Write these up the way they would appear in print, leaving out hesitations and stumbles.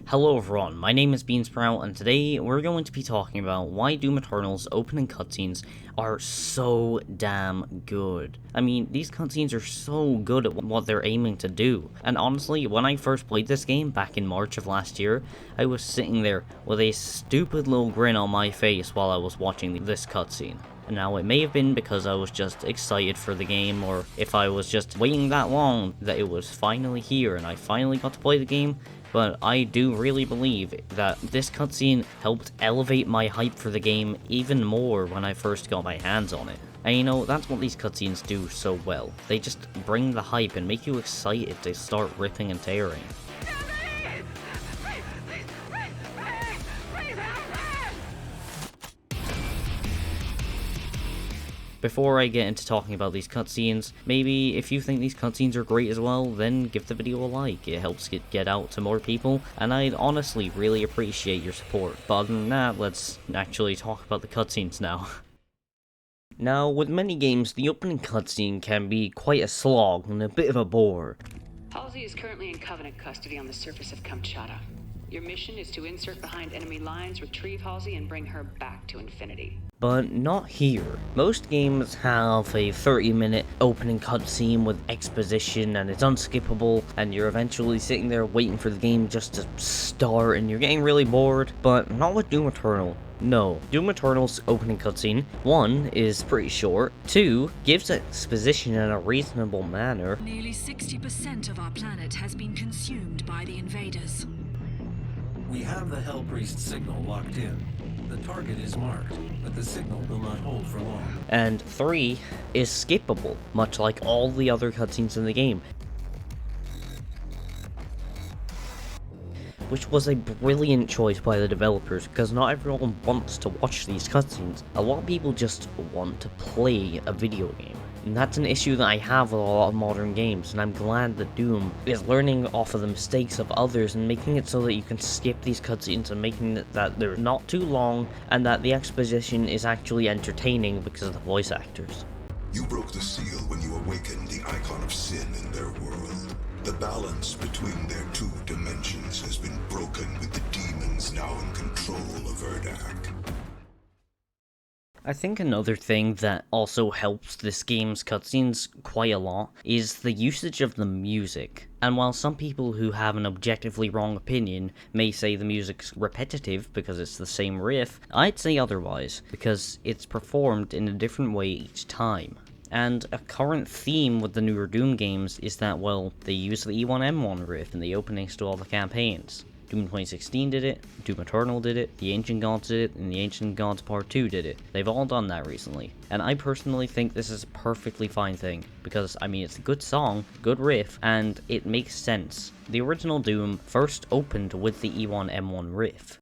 Hello everyone, my name is Beansprout, and today we're going to be talking about why Doom Eternal's opening cutscenes are so damn good. I mean, these cutscenes are so good at what they're aiming to do, and honestly, when I first played this game back in March of last year, I was sitting there with a stupid little grin on my face while I was watching this cutscene. Now, it may have been because I was just excited for the game, or if I was just waiting that long that it was finally here and I finally got to play the game, but I do really believe that this cutscene helped elevate my hype for the game even more when I first got my hands on it. And you know, that's what these cutscenes do so well. They just bring the hype and make you excited to start ripping and tearing. Before I get into talking about these cutscenes, maybe if you think these cutscenes are great as well, then give the video a like. It helps get out to more people, and I'd honestly really appreciate your support. But other than that, let's actually talk about the cutscenes now. Now, with many games, the opening cutscene can be quite a slog and a bit of a bore. Halsey is currently in Covenant custody on the surface of Kamchatka. Your mission is to insert behind enemy lines, retrieve Halsey, and bring her back to Infinity. But not here. Most games have a 30-minute opening cutscene with exposition and it's unskippable, and you're eventually sitting there waiting for the game just to start and you're getting really bored, but not with Doom Eternal. No, Doom Eternal's opening cutscene, 1, is pretty short, 2, gives exposition in a reasonable manner. Nearly 60% of our planet has been consumed by the invaders. We have the Hellpriest signal locked in. The target is marked, but the signal will not hold for long. And 3 is skippable, much like all the other cutscenes in the game, which was a brilliant choice by the developers, because not everyone wants to watch these cutscenes. A lot of people just want to play a video game. And that's an issue that I have with a lot of modern games, and I'm glad that Doom is learning off of the mistakes of others and making it so that you can skip these cutscenes and making it that they're not too long and that the exposition is actually entertaining because of the voice actors. You broke the seal when you awakened the icon of sin in their world. The balance between their two dimensions has been broken with the demons now in control of Erdak. I think another thing that also helps this game's cutscenes quite a lot is the usage of the music. And while some people who have an objectively wrong opinion may say the music's repetitive because it's the same riff, I'd say otherwise, because it's performed in a different way each time. And a current theme with the newer Doom games is that, well, they use the E1M1 riff in the openings to all the campaigns. Doom 2016 did it, Doom Eternal did it, the Ancient Gods did it, and the Ancient Gods Part 2 did it. They've all done that recently. And I personally think this is a perfectly fine thing, because, I mean, it's a good song, good riff, and it makes sense. The original Doom first opened with the E1M1 riff.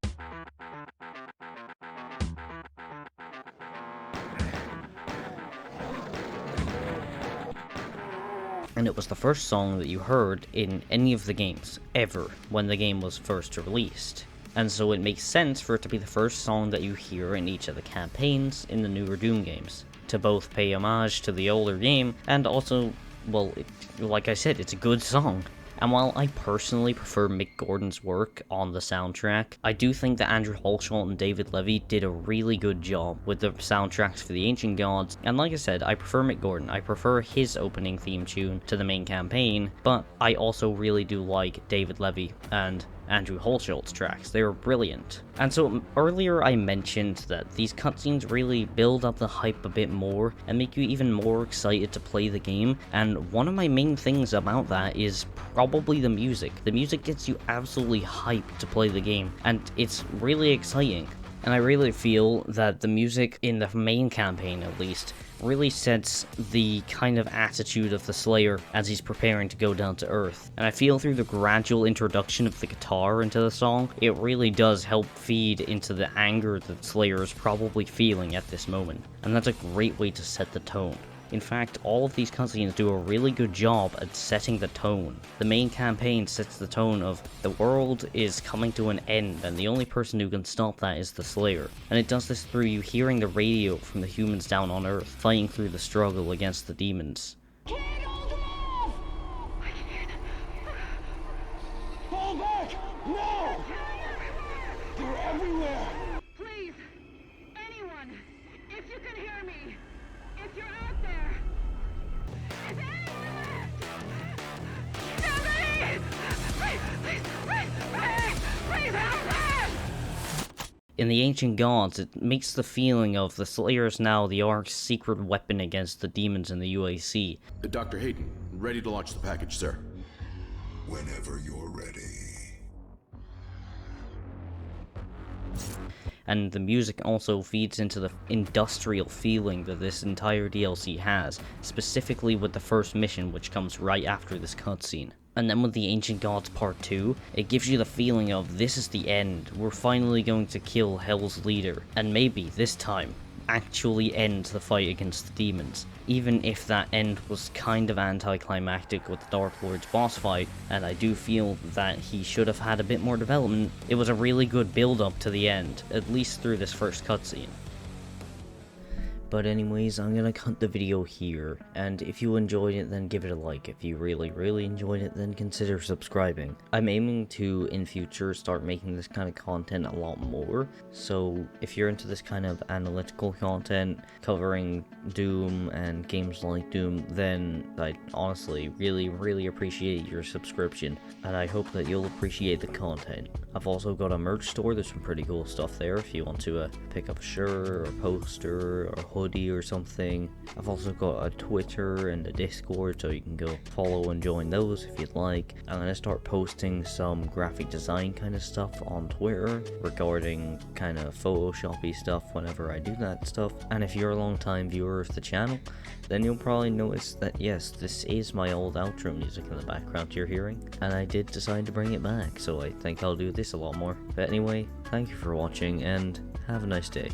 And it was the first song that you heard in any of the games, ever, when the game was first released. And so it makes sense for it to be the first song that you hear in each of the campaigns in the newer Doom games, to both pay homage to the older game, and also, well, like I said, it's a good song. And while I personally prefer Mick Gordon's work on the soundtrack, I do think that Andrew Holshalt and David Levy did a really good job with the soundtracks for the Ancient Gods, and like I said, I prefer Mick Gordon. I prefer his opening theme tune to the main campaign, but I also really do like David Levy and Andrew Holshalt's tracks. They were brilliant. And so earlier I mentioned that these cutscenes really build up the hype a bit more and make you even more excited to play the game, and one of my main things about that is probably the music. The music gets you absolutely hyped to play the game, and it's really exciting. And I really feel that the music in the main campaign, at least, really sets the kind of attitude of the Slayer as he's preparing to go down to Earth. And I feel through the gradual introduction of the guitar into the song, it really does help feed into the anger that Slayer is probably feeling at this moment. And that's a great way to set the tone. In fact, all of these cutscenes do a really good job at setting the tone. The main campaign sets the tone of the world is coming to an end and the only person who can stop that is the Slayer. And it does this through you hearing the radio from the humans down on Earth, fighting through the struggle against the demons. Fall back! No! They're everywhere! Please, anyone, if you can hear me, if you're out there, is anyone there? Somebody! Please help me! In the Ancient Gods, it makes the feeling of the Slayer is now the Ark's secret weapon against the demons in the UAC. Dr. Hayden, ready to launch the package, sir. Whenever you're ready. And the music also feeds into the industrial feeling that this entire DLC has, specifically with the first mission, which comes right after this cutscene. And then with the Ancient Gods Part 2, it gives you the feeling of this is the end, we're finally going to kill Hell's leader, and maybe, this time, actually end the fight against the demons. Even if that end was kind of anticlimactic with the Dark Lord's boss fight, and I do feel that he should have had a bit more development, it was a really good build up to the end, at least through this first cutscene. But anyways, I'm gonna cut the video here, and if you enjoyed it, then give it a like. If you really enjoyed it, then consider subscribing. I'm aiming to, in future, start making this kind of content a lot more, so if you're into this kind of analytical content, covering Doom and games like Doom, then I'd honestly really appreciate your subscription, and I hope that you'll appreciate the content. I've also got a merch store, there's some pretty cool stuff there if you want to pick up a shirt, or a poster, or a hoodie or something. I've also got a Twitter and a Discord, so you can go follow and join those if you'd like. I'm gonna start posting some graphic design kind of stuff on Twitter regarding kind of Photoshoppy stuff whenever I do that stuff. And if you're a long time viewer of the channel, then you'll probably notice that yes, this is my old outro music in the background you're hearing, and I did decide to bring it back, so I think I'll do this a lot more. But anyway, thank you for watching, and have a nice day.